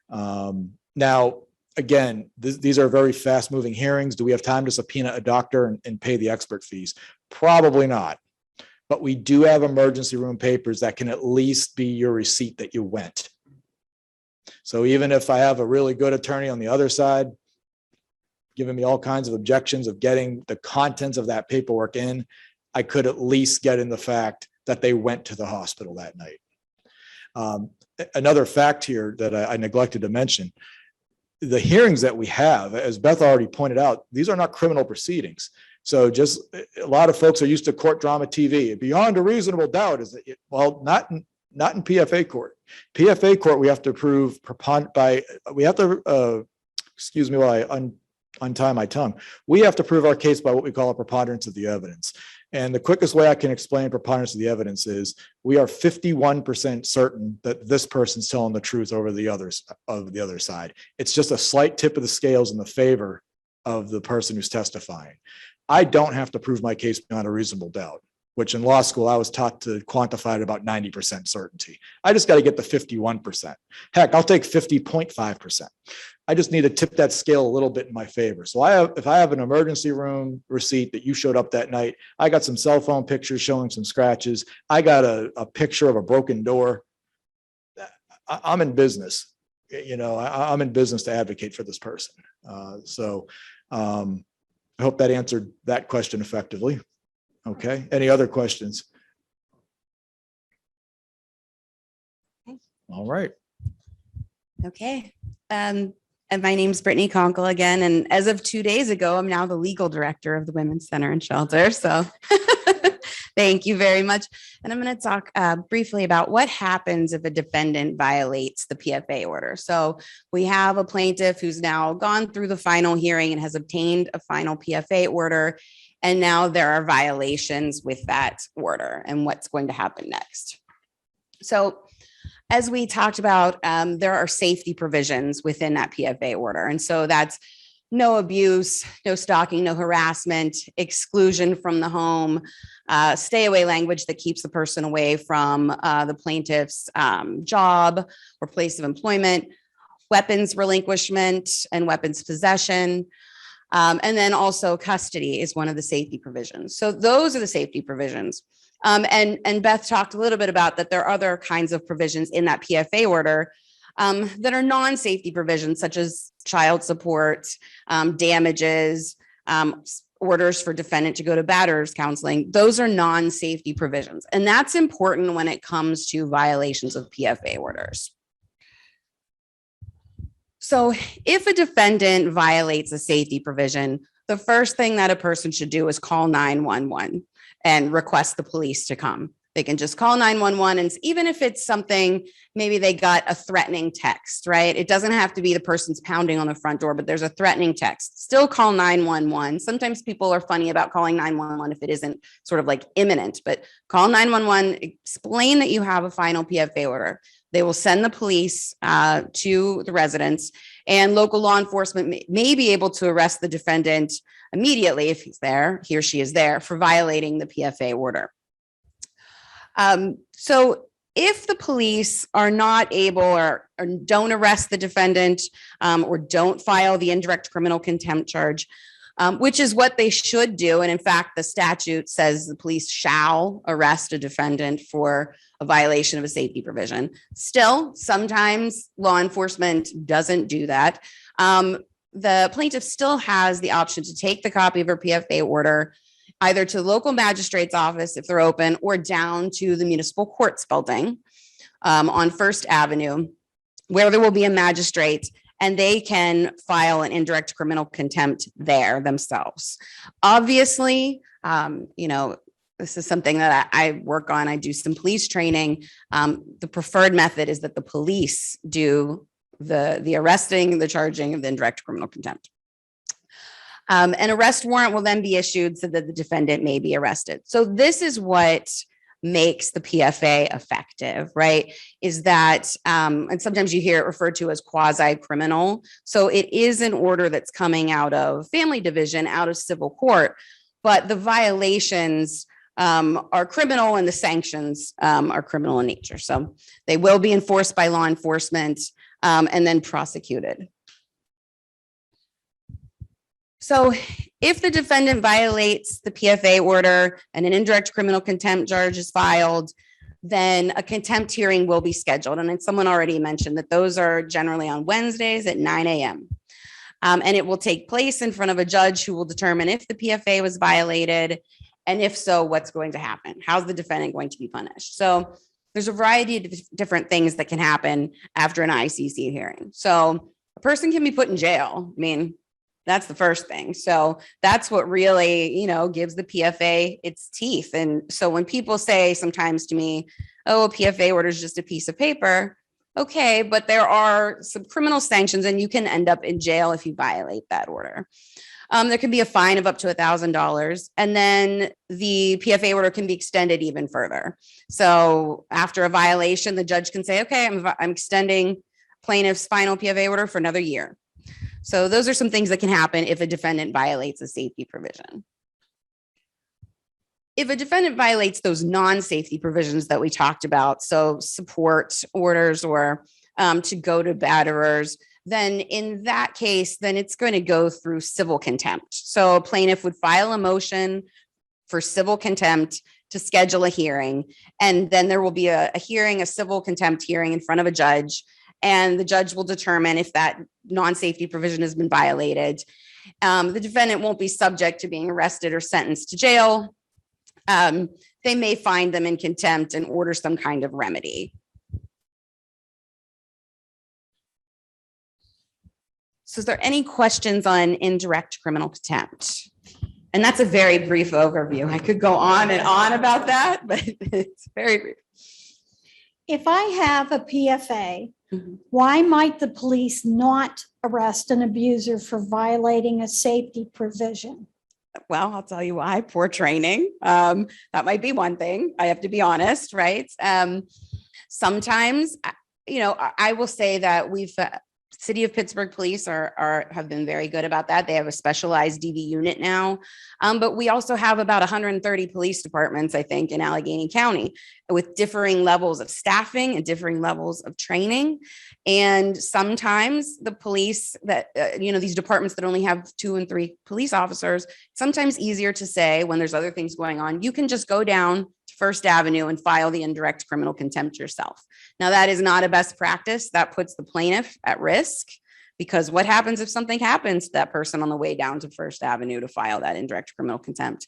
Now, again, these are very fast-moving hearings. Do we have time to subpoena a doctor and pay the expert fees? Probably not. But we do have emergency room papers that can at least be your receipt that you went. So even if I have a really good attorney on the other side, giving me all kinds of objections of getting the contents of that paperwork in, I could at least get in the fact that they went to the hospital that night. Another fact here that I neglected to mention, the hearings that we have, as Beth already pointed out, these are not criminal proceedings. So just a lot of folks are used to court drama TV. Beyond a reasonable doubt is that, well, not in PFA court. PFA court, we have to prove excuse me while I untie my tongue. We have to prove our case by what we call a preponderance of the evidence. And the quickest way I can explain preponderance of the evidence is we are 51% certain that this person's telling the truth over the others of the other side. It's just a slight tip of the scales in the favor of the person who's testifying. I don't have to prove my case beyond a reasonable doubt, which in law school, I was taught to quantify at about 90% certainty. I just got to get the 51%. Heck, I'll take 50.5%. I just need to tip that scale a little bit in my favor. So if I have an emergency room receipt that you showed up that night, I got some cell phone pictures showing some scratches. I got a picture of a broken door. I'm in business. You know, I'm in business to advocate for this person. I hope that answered that question effectively. Okay, any other questions? All right. Okay. And my name's Brittany Conkle again. And as of 2 days ago, I'm now the legal director of the Women's Center and Shelter. So thank you very much. And I'm going to talk briefly about what happens if a defendant violates the PFA order. So we have a plaintiff who's now gone through the final hearing and has obtained a final PFA order. And now there are violations with that order and what's going to happen next. So as we talked about, there are safety provisions within that PFA order. And so that's no abuse, no stalking, no harassment, exclusion from the home, stay away language that keeps the person away from the plaintiff's job or place of employment, weapons relinquishment and weapons possession. And then also custody is one of the safety provisions. So those are the safety provisions. And Beth talked a little bit about that there are other kinds of provisions in that PFA order that are non-safety provisions, such as child support, damages, orders for defendant to go to batterers counseling. Those are non-safety provisions. And that's important when it comes to violations of PFA orders. So if a defendant violates a safety provision, the first thing that a person should do is call 911 and request the police to come. They can just call 911, and even if it's something, maybe they got a threatening text, right? It doesn't have to be the person's pounding on the front door, but there's a threatening text. Still call 911. Sometimes people are funny about calling 911 if it isn't sort of like imminent, but call 911, explain that you have a final PFA order. They will send the police to the residence, and local law enforcement may be able to arrest the defendant immediately if he's there, he or she is there, for violating the PFA order. So if the police are not able or don't arrest the defendant or don't file the indirect criminal contempt charge, which is what they should do. And in fact, the statute says the police shall arrest a defendant for a violation of a safety provision. Still, sometimes law enforcement doesn't do that. The plaintiff still has the option to take the copy of her PFA order either to the local magistrate's office if they're open, or down to the municipal courts building on First Avenue, where there will be a magistrate, and they can file an indirect criminal contempt there themselves. Obviously, this is something that I work on. I do some police training. The preferred method is that the police do the arresting, the charging of the indirect criminal contempt. An arrest warrant will then be issued so that the defendant may be arrested. So this is what makes the PFA effective, right? Is that, and sometimes you hear it referred to as quasi-criminal. So it is an order that's coming out of family division, out of civil court, but the violations are criminal and the sanctions are criminal in nature. So they will be enforced by law enforcement and then prosecuted. So if the defendant violates the PFA order and an indirect criminal contempt charge is filed, then a contempt hearing will be scheduled. And someone already mentioned that those are generally on Wednesdays at 9 a.m. And it will take place in front of a judge who will determine if the PFA was violated, and if so, what's going to happen? How's the defendant going to be punished? So there's a variety of different things that can happen after an ICC hearing. So a person can be put in jail. I mean, that's the first thing. So that's what really, gives the PFA its teeth. And so when people say sometimes to me, oh, a PFA order is just a piece of paper. Okay, but there are some criminal sanctions and you can end up in jail if you violate that order. There can be a fine of up to $1,000, and then the PFA order can be extended even further. So after a violation, the judge can say, okay, I'm extending plaintiff's final PFA order for another year. So those are some things that can happen if a defendant violates a safety provision. If a defendant violates those non-safety provisions that we talked about, so support orders or to go to batterers, then in that case, then it's going to go through civil contempt. So a plaintiff would file a motion for civil contempt to schedule a hearing, and then there will be a hearing, a civil contempt hearing in front of a judge, and the judge will determine if that non-safety provision has been violated. The defendant won't be subject to being arrested or sentenced to jail. they may find them in contempt and order some kind of remedy. So is there any questions on indirect criminal contempt? And that's a very brief overview. I could go on and on about that, but it's very brief. If I have a PFA, Mhm. why might the police not arrest an abuser for violating a safety provision? Well, I'll tell you why. Poor training. That might be one thing. I have to be honest, right? Sometimes, I will say that City of Pittsburgh Police have been very good about that. They have a specialized DV unit now. But we also have about 130 police departments, I think, in Allegheny County with differing levels of staffing and differing levels of training. And sometimes the police that, these departments that only have 2 and 3 police officers, sometimes easier to say when there's other things going on, you can just go down to First Avenue and file the indirect criminal contempt yourself. Now, that is not a best practice. That puts the plaintiff at risk, because what happens if something happens to that person on the way down to First Avenue to file that indirect criminal contempt?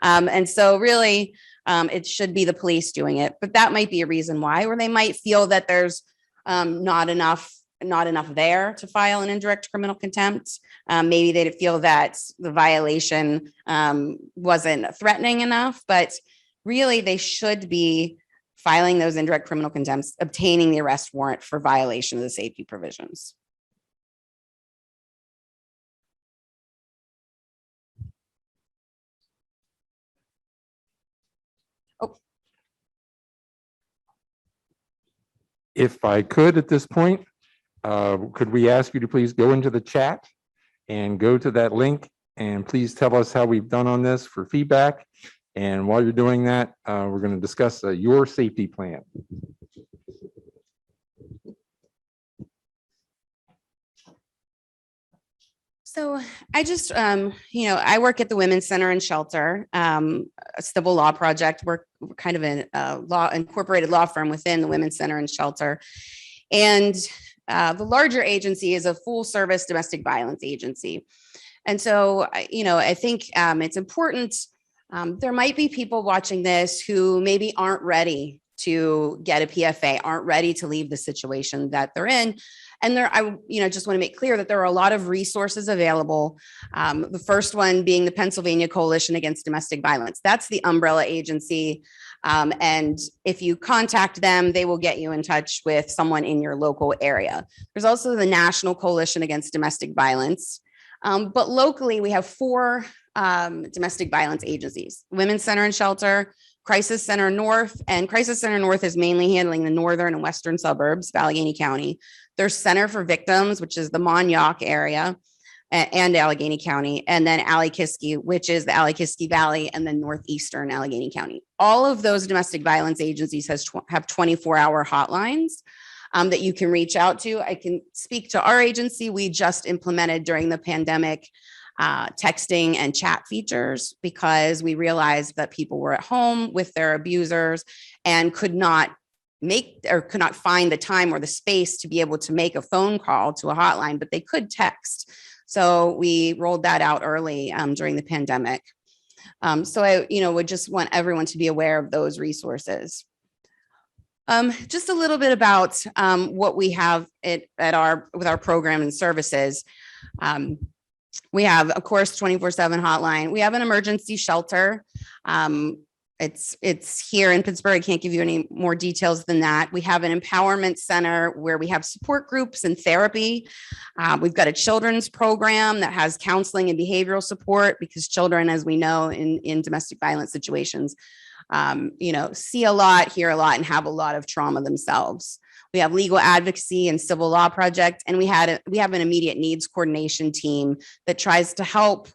And so really, it should be the police doing it, but that might be a reason why, or they might feel that there's not enough there to file an indirect criminal contempt. Maybe they'd feel that the violation wasn't threatening enough, but really they should be filing those indirect criminal contempts, obtaining the arrest warrant for violation of the safety provisions. If I could at this point, could we ask you to please go into the chat and go to that link and please tell us how we've done on this for feedback. And while you're doing that, we're going to discuss your safety plan. So I just, I work at the Women's Center and Shelter, a civil law project. We're kind of a incorporated law firm within the Women's Center and Shelter. And the larger agency is a full service domestic violence agency. And so, I think it's important. There might be people watching this who maybe aren't ready to get a PFA, aren't ready to leave the situation that they're in. And I just want to make clear that there are a lot of resources available. The first one being the Pennsylvania Coalition Against Domestic Violence. That's the umbrella agency. And if you contact them, they will get you in touch with someone in your local area. There's also the National Coalition Against Domestic Violence. But locally, we have 4 domestic violence agencies: Women's Center and Shelter, Crisis Center North, and Crisis Center North is mainly handling the northern and western suburbs of Allegheny County. There's Center for Victims, which is the Mon-Yough area and Allegheny County, and then Alley-Kiski, which is the Alley-Kiski Valley and then northeastern Allegheny County. All of those domestic violence agencies have 24-hour hotlines that you can reach out to. I can speak to our agency. We just implemented during the pandemic texting and chat features because we realized that people were at home with their abusers and could not find the time or the space to be able to make a phone call to a hotline, but they could text. So we rolled that out early during the pandemic. So I, would just want everyone to be aware of those resources. Just a little bit about what we have with our program and services. We have, of course, 24/7 hotline. We have an emergency shelter. It's here in Pittsburgh. I can't give you any more details than that. We have an empowerment center where we have support groups and therapy. We've got a children's program that has counseling and behavioral support because children, as we know, in domestic violence situations, see a lot, hear a lot, and have a lot of trauma themselves. We have legal advocacy and civil law project, and we have an immediate needs coordination team that tries to help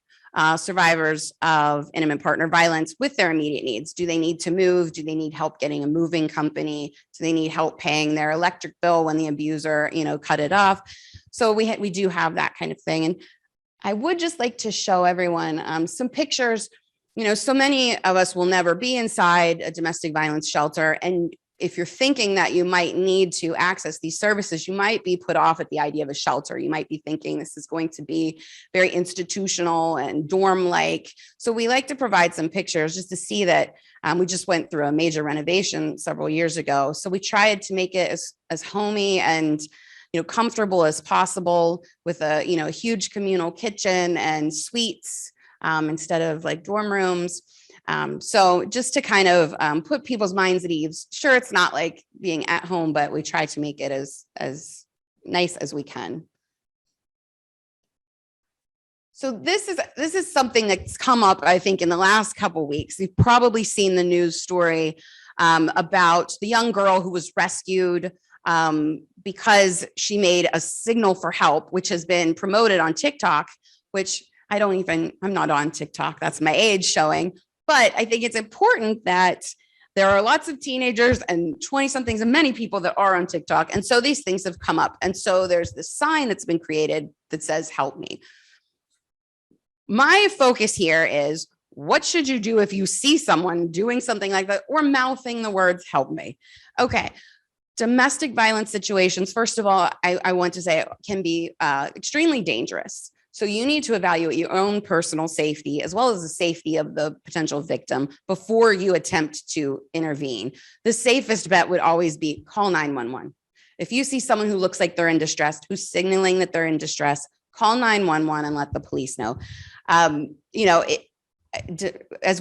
survivors of intimate partner violence with their immediate needs. Do they need to move? Do they need help getting a moving company? Do they need help paying their electric bill when the abuser, cut it off? So we do have that kind of thing. And I would just like to show everyone some pictures. So many of us will never be inside a domestic violence shelter, and if you're thinking that you might need to access these services, you might be put off at the idea of a shelter. You might be thinking this is going to be very institutional and dorm-like. So we like to provide some pictures just to see that we just went through a major renovation several years ago. So we tried to make it as homey and comfortable as possible with a huge communal kitchen and suites instead of like dorm rooms. So just to kind of put people's minds at ease. Sure, it's not like being at home, but we try to make it as nice as we can. So this is something that's come up, I think, in the last couple of weeks. You've probably seen the news story about the young girl who was rescued because she made a signal for help, which has been promoted on TikTok, which I'm not on TikTok. That's my age showing. But I think it's important that there are lots of teenagers and 20-somethings and many people that are on TikTok. And so these things have come up. And so there's this sign that's been created that says, "Help me." My focus here is, what should you do if you see someone doing something like that or mouthing the words, "Help me"? Okay. Domestic violence situations, first of all, I want to say, can be extremely dangerous. So you need to evaluate your own personal safety as well as the safety of the potential victim before you attempt to intervene. The safest bet would always be call 911. If you see someone who looks like they're in distress, who's signaling that they're in distress, call 911 and let the police know. As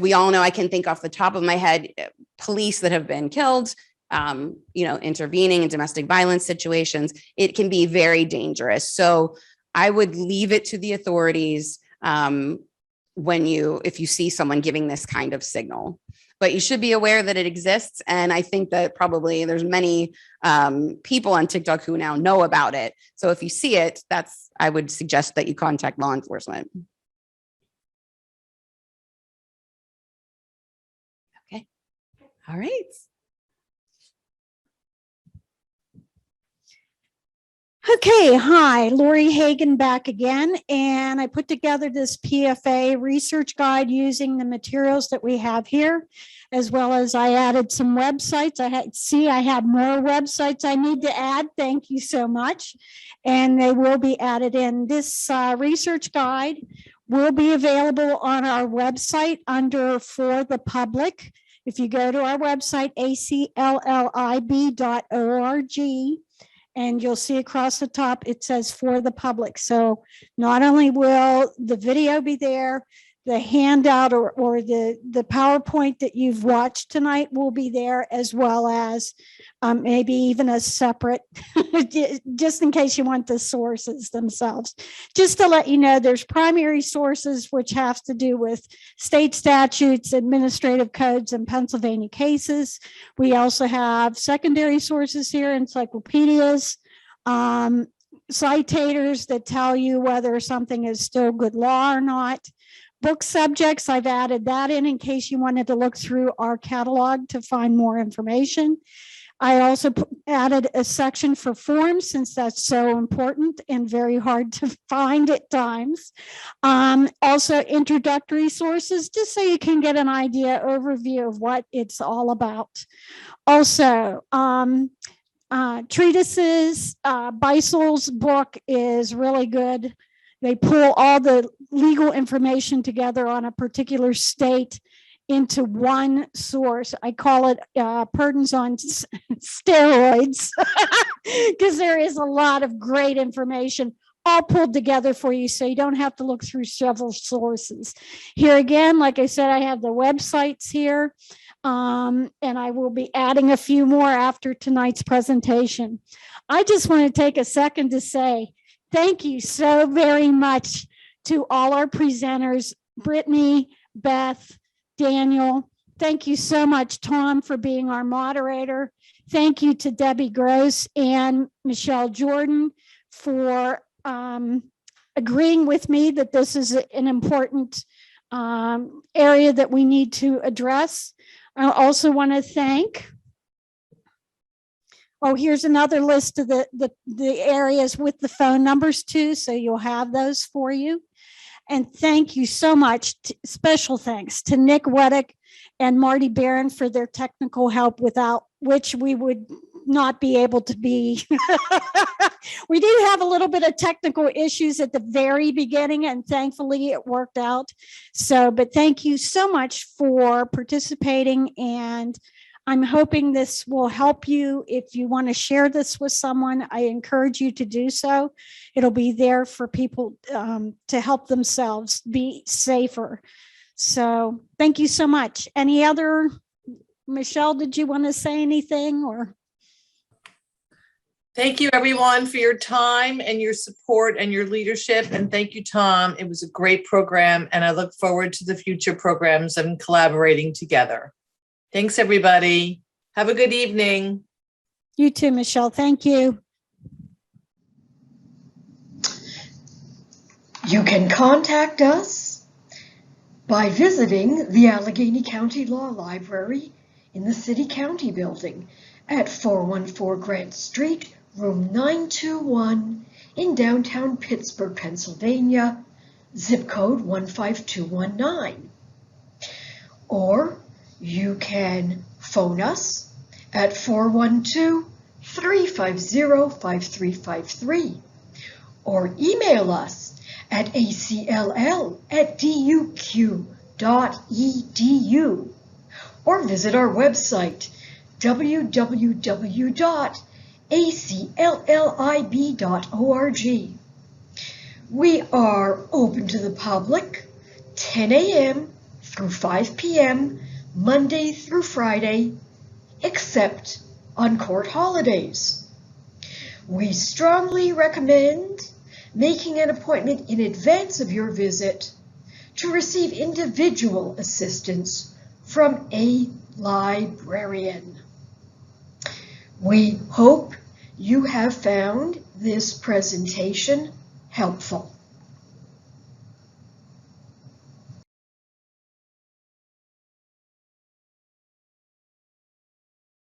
we all know, I can think off the top of my head, police that have been killed, intervening in domestic violence situations, it can be very dangerous. So I would leave it to the authorities if you see someone giving this kind of signal. But you should be aware that it exists. And I think that probably there's many people on TikTok who now know about it. So if you see it, I would suggest that you contact law enforcement. Okay. All right. Okay, hi, Lori Hagan back again, and I put together this PFA research guide using the materials that we have here, as well as I added some websites. I have more websites I need to add. Thank you so much. And they will be added in. This research guide will be available on our website under For the Public. If you go to our website, acllib.org, and you'll see across the top, it says For the Public. So not only will the video be there, the handout or the PowerPoint that you've watched tonight will be there, as well as maybe even a separate, just in case you want the sources themselves. Just to let you know, there's primary sources, which have to do with state statutes, administrative codes, and Pennsylvania cases. We also have secondary sources here, encyclopedias, citators that tell you whether something is still good law or not. Book subjects, I've added that in case you wanted to look through our catalog to find more information. I also added a section for forms, since that's so important and very hard to find at times. Also introductory sources, just so you can get an overview of what it's all about. Also, treatises, Beisel's book is really good. They pull all the legal information together on a particular state into one source. I call it Purdon's on steroids, because there is a lot of great information all pulled together for you, so you don't have to look through several sources. Here again, like I said, I have the websites here, and I will be adding a few more after tonight's presentation. I just want to take a second to say thank you so very much to all our presenters, Brittany, Beth, Daniel. Thank you so much, Tom, for being our moderator. Thank you to Debbie Gross and Michelle Jordan for agreeing with me that this is an important area that we need to address. I also want to thank, here's another list of the areas with the phone numbers too, so you'll have those for you. And thank you so much. Special thanks to Nick Weddick and Marty Barron for their technical help. Without which we would not be able to be. We do have a little bit of technical issues at the very beginning, and thankfully it worked out. So, but thank you so much for participating, and I'm hoping this will help you. If you want to share this with someone, I encourage you to do so. It'll be there for people to help themselves be safer. So thank you so much. Any other, Michelle, did you want to say anything or? Thank you, everyone, for your time and your support and your leadership. And thank you, Tom. It was a great program, and I look forward to the future programs and collaborating together. Thanks, everybody. Have a good evening. You too, Michelle. Thank you. You can contact us by visiting the Allegheny County Law Library in the City County Building at 414 Grant Street, room 921 in downtown Pittsburgh, Pennsylvania, zip code 15219. Or you can phone us at 412-350-5353 or email us at acll@duq.edu or visit our website www.acllib.org. We are open to the public 10 a.m. through 5 p.m. Monday through Friday, except on court holidays. We strongly recommend making an appointment in advance of your visit to receive individual assistance from a librarian. We hope you have found this presentation helpful.